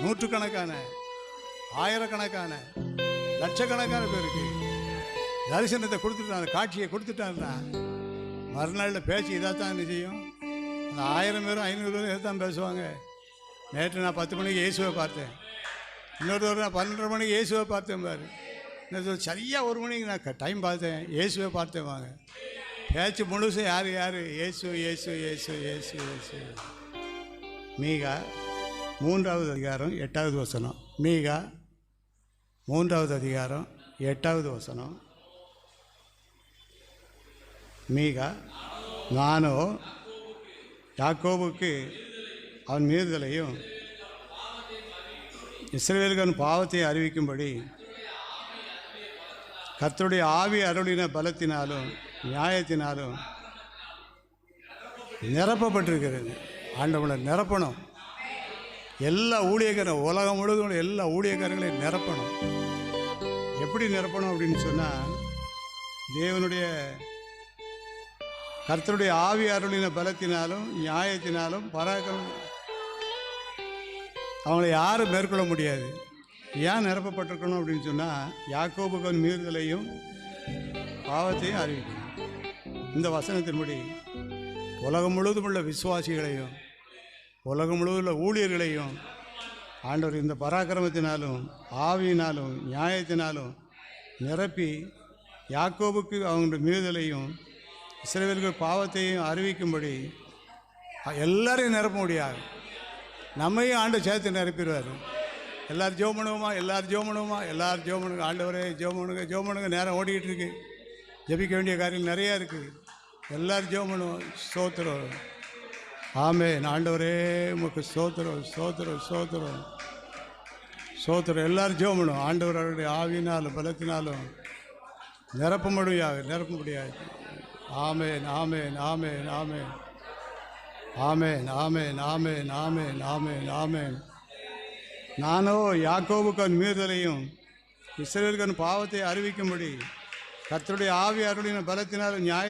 நூற்றுக்கணக்கான, ஆயிரக்கணக்கான, லட்சக்கணக்கான பேருக்கு தரிசனத்தை கொடுத்துட்டாங்க, காட்சியை கொடுத்துட்டாங்கன்னா மறுநாளில் பேச்சு இதாகத்தான் செய்யும். அந்த 1000 பேரும் 500 பேரும் இதைத்தான் பேசுவாங்க. நேற்று நான் 10 மணிக்கு இயேசுவை பார்த்தேன், இன்னொரு நான் 12:30 மணிக்கு இயேசுவை பார்த்தேன் பாரு, இன்னொரு சரியாக 1 மணிக்கு நான் டைம் பார்த்தேன், இயேசுவை பார்த்தேன். வாங்க, பேச்சு முழுசும் யார் யார்? இயேசு இயேசு இயேசு இயேசு இயேசு. மீகா 3வது அதிகாரம் 8வது வசனம். மீகா 3வது அதிகாரம் 8வது வசனம். மீகா, நானோ யாக்கோபுக்கு அவன் மீறுதலையும் இஸ்ரவேலுக்கு அவன் பாவத்தை அறிவிக்கும்படி கர்த்தருடைய ஆவி அருளின பலத்தினாலும் நியாயத்தினாலும் நிரப்பப்பட்டிருக்கிறது. ஆண்டவனை நிரப்பணும். எல்லா ஊழியக்காரன், உலகம் முழுவதும் எல்லா ஊழியக்காரங்களையும் நிரப்பணும். எப்படி நிரப்பணும் அப்படின்னு சொன்னால், தேவனுடைய கர்த்தருடைய ஆவி அருளின பலத்தினாலும் நியாயத்தினாலும் பராக்கிரமம் அவங்களை யாரும் மேற்கொள்ள முடியாது. ஏன் நிரப்பப்பட்டிருக்கணும் அப்படின்னு சொன்னால், யாக்கோபுக்கு அவன் மீறுதலையும் பாவத்தையும் அறிவிக்கணும். இந்த வசனத்தின்படி உலகம் முழுவதும் உள்ள விசுவாசிகளையும் உலகம் முழுவதும் உள்ள ஊழியர்களையும் ஆண்டவர் இந்த பராக்கிரமத்தினாலும் ஆவியினாலும் நியாயத்தினாலும் நிரப்பி யாக்கோபுக்கு அவங்களுடைய மீறுதலையும் இஸ்ரவேலுக்கு பாவத்தையும் அறிவிக்கும்படி எல்லாரையும் நிரப்ப முடியாது. நம்மையும் ஆண்டு சேர்த்து நிரப்பிடுவார். எல்லோரும் ஜெபம் பண்ணுவோமா? எல்லோரும் ஜெபம் பண்ணுவோமா? எல்லோரும் ஜெபம் பண்ணுங்க. ஆண்டவரே ஜெபம் பண்ணுங்க, ஜெபம் பண்ணுங்க. நேரம் ஓடிக்கிட்டு இருக்கு, ஜெபிக்க வேண்டிய காரியங்கள் நிறையா இருக்குது. எல்லோரும் ஜெபம் பண்ணுவோம். ஸ்தோத்திரம். ஆமென். ஆண்டவரே உமக்கு ஸ்தோத்திரம், ஸ்தோத்திரம், ஸ்தோத்திரம், ஸ்தோத்திரம். எல்லோரும் ஜெபம் பண்ணுவோம். ஆண்டவர் அவருடைய ஆவியினாலும் பலத்தினாலும் நிரப்ப முடியாது. ஆமென், ஆமென், ஆமென், ஆமென், ஆமென், ஆமென், ஆமென், ஆமென், ஆமென், ஆமென். நானோ யாக்கோபுக்கு அவன் மீறுதலையும் இஸ்ரவேலுக்கு அவன் பாவத்தை அறிவிக்கும்படி கர்த்தருடைய ஆவி அருளின பலத்தினால் நியாய